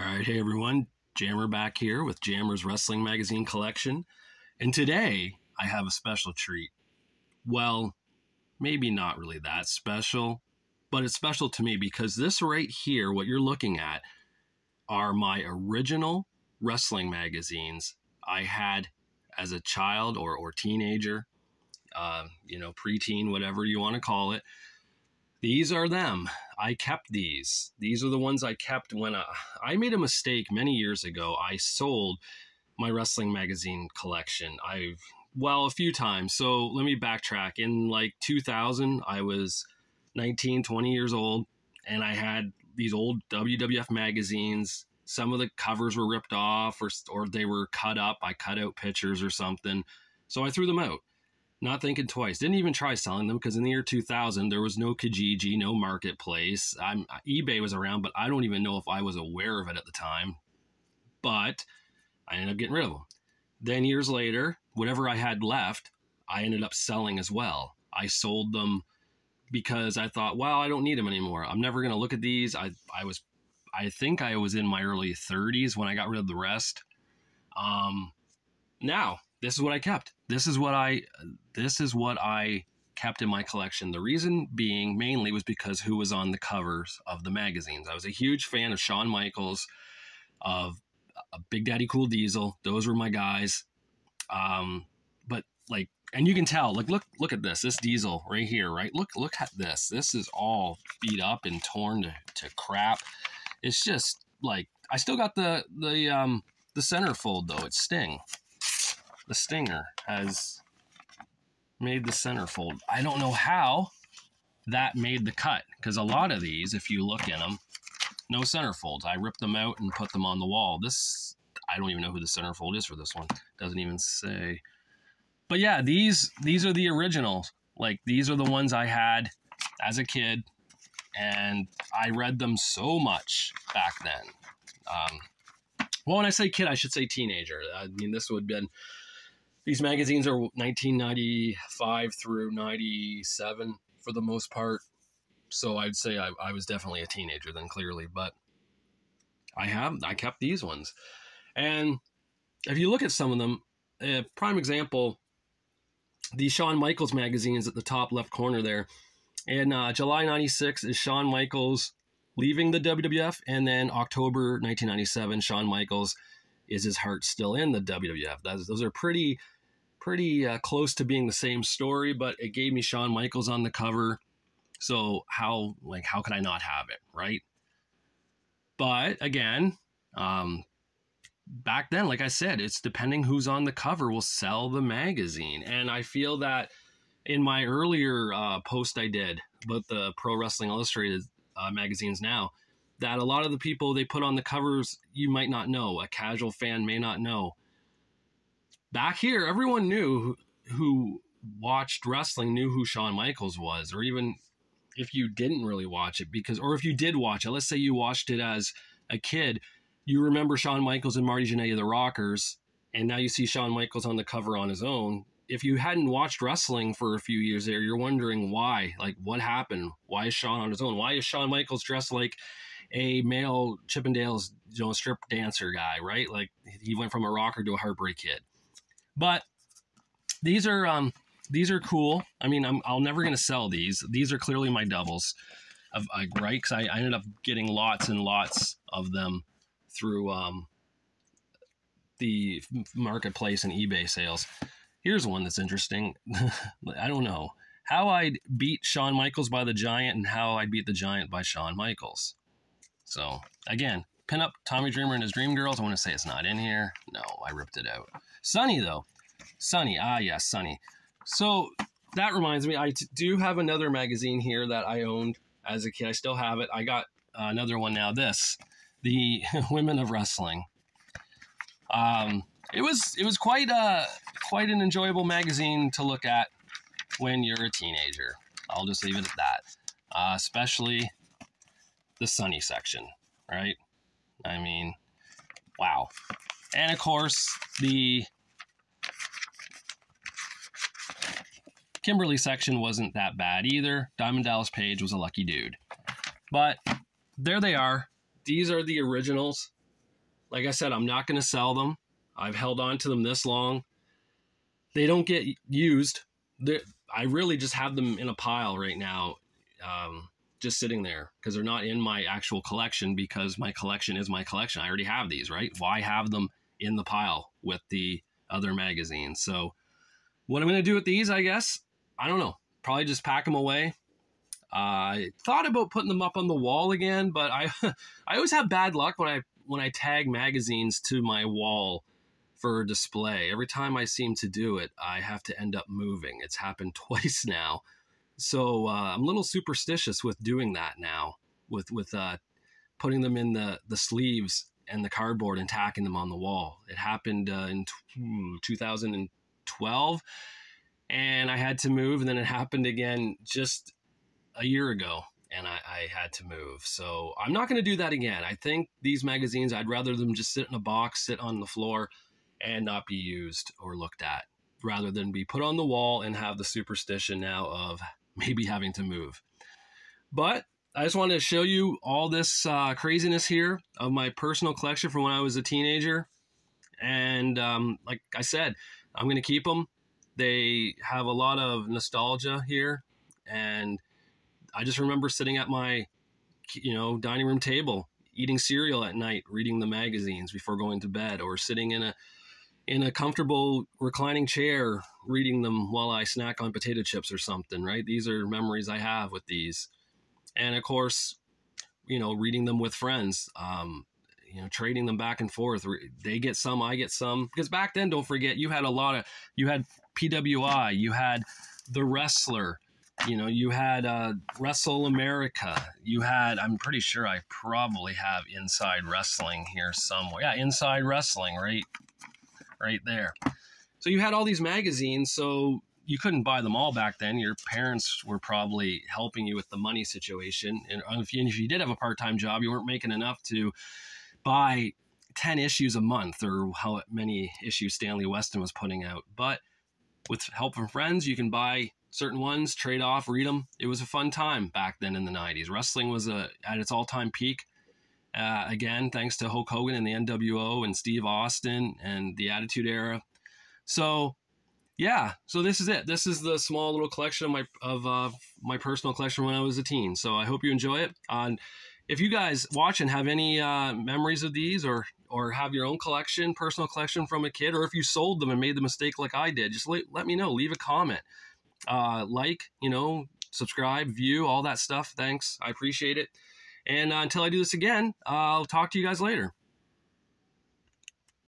All right, hey everyone, Jammer back here with Jammer's Wrestling Magazine collection. And today I have a special treat. Well, maybe not really that special, but it's special to me because this right here, what you're looking at, are my original wrestling magazines I had as a child or teenager, preteen, whatever you want to call it. These are them. I kept these. These are the ones I kept when I made a mistake many years ago. I sold my wrestling magazine collection. A few times. So let me backtrack. In like 2000, I was 19, 20 years old, and I had these old WWF magazines. Some of the covers were ripped off or they were cut up. I cut out pictures or something. So I threw them out. Not thinking twice. Didn't even try selling them because in the year 2000, there was no Kijiji, no marketplace. eBay was around, but I don't even know if I was aware of it at the time. But I ended up getting rid of them. Then years later, whatever I had left, I ended up selling as well. I sold them because I thought, well, I don't need them anymore. I'm never going to look at these. I think I was in my early 30s when I got rid of the rest. Now, this is what I kept. This is what I kept in my collection. The reason being mainly was because who was on the covers of the magazines. I was a huge fan of Shawn Michaels, of Big Daddy Cool Diesel. Those were my guys. And you can tell, look at this Diesel right here, right? Look at this. This is all beat up and torn to crap. It's just like, I still got the centerfold though. It's Sting. The Stinger has made the centerfold. I don't know how that made the cut, because a lot of these, if you look in them, no centerfolds. I ripped them out and put them on the wall. I don't even know who the centerfold is for this one. Doesn't even say. But yeah, these are the originals. Like, these are the ones I had as a kid, and I read them so much back then. Well, when I say kid, I should say teenager. I mean, this would have been... These magazines are 1995 through 97 for the most part. So I'd say I was definitely a teenager then, clearly. But I kept these ones. And if you look at some of them, prime example, the Shawn Michaels magazines at the top left corner there. In July 96 is Shawn Michaels leaving the WWF. And then October 1997, Shawn Michaels, is his heart still in the WWF? Those are pretty close to being the same story, but it gave me Shawn Michaels on the cover. So how could I not have it, right? But again, back then, like I said, it's depending who's on the cover will sell the magazine. And I feel that in my earlier post I did about the Pro Wrestling Illustrated magazines now, that a lot of the people they put on the covers, you might not know. A casual fan may not know. Back here, everyone knew who watched wrestling knew who Shawn Michaels was, or even if you didn't really watch it, or if you did watch it, let's say you watched it as a kid, you remember Shawn Michaels and Marty Jannetty, the Rockers, and now you see Shawn Michaels on the cover on his own. If you hadn't watched wrestling for a few years there, you're wondering why, like what happened? Why is Shawn on his own? Why is Shawn Michaels dressed like a male Chippendales, strip dancer guy, right? Like he went from a rocker to a heartbreak kid. But these are cool. I mean, I'm never going to sell these. These are clearly my doubles, right? Because I ended up getting lots and lots of them through the marketplace and eBay sales. Here's one that's interesting. I don't know how I beat Shawn Michaels by the Giant and how I beat the Giant by Shawn Michaels. So again, pin up Tommy Dreamer and his Dream Girls. I want to say it's not in here. No, I ripped it out. Sunny though. Sunny. Yes, Sunny. So that reminds me, I do have another magazine here that I owned as a kid. I still have it. I got another one now. The Women of Wrestling. It was quite an enjoyable magazine to look at when you're a teenager. I'll just leave it at that. Especially the Sunny section, right? I mean, wow. And of course, the Kimberly section wasn't that bad either. Diamond Dallas Page was a lucky dude. But there they are. These are the originals. like I said, I'm not going to sell them. I've held on to them this long. They don't get used. I really just have them in a pile right now, just sitting there, because they're not in my actual collection, because my collection is my collection. I already have these, right? Why have them in the pile with the other magazines? So what I'm going to do with these, I guess, I don't know. Probably just pack them away. I thought about putting them up on the wall again, but I always have bad luck when I tag magazines to my wall for display. Every time I seem to do it, I have to end up moving. It's happened twice now. So I'm a little superstitious with doing that now, with putting them in the sleeves and the cardboard and tacking them on the wall. It happened in 2012, and I had to move, and then it happened again just a year ago, and I had to move. So I'm not going to do that again. I think these magazines, I'd rather them just sit in a box, sit on the floor, and not be used or looked at, rather than be put on the wall and have the superstition now of maybe having to move. But I just wanted to show you all this craziness here of my personal collection from when I was a teenager. And like I said, I'm going to keep them. They have a lot of nostalgia here. And I just remember sitting at my, dining room table, eating cereal at night, reading the magazines before going to bed, or sitting in a comfortable reclining chair, reading them while I snack on potato chips or something, right? These are memories I have with these. And of course, reading them with friends, trading them back and forth. They get some, I get some. Because back then, don't forget, you had PWI, you had The Wrestler, you had Wrestle America, you had, I'm pretty sure I probably have Inside Wrestling here somewhere. Yeah, Inside Wrestling, right there. So you had all these magazines, so you couldn't buy them all back then. Your parents were probably helping you with the money situation. And if you did have a part-time job, you weren't making enough to buy 10 issues a month, or how many issues Stanley Weston was putting out. But with help from friends, you can buy certain ones, trade off, read them. It was a fun time back then in the 90s. Wrestling was at its all-time peak. Again, thanks to Hulk Hogan and the NWO and Steve Austin and the Attitude Era. So, yeah. So this is it. This is the small little collection of my personal collection when I was a teen. So I hope you enjoy it. If you guys watching have any memories of these, or have your own collection, personal collection from a kid, or if you sold them and made the mistake like I did, just let me know. Leave a comment. Subscribe, view, all that stuff. Thanks. I appreciate it. And until I do this again, I'll talk to you guys later.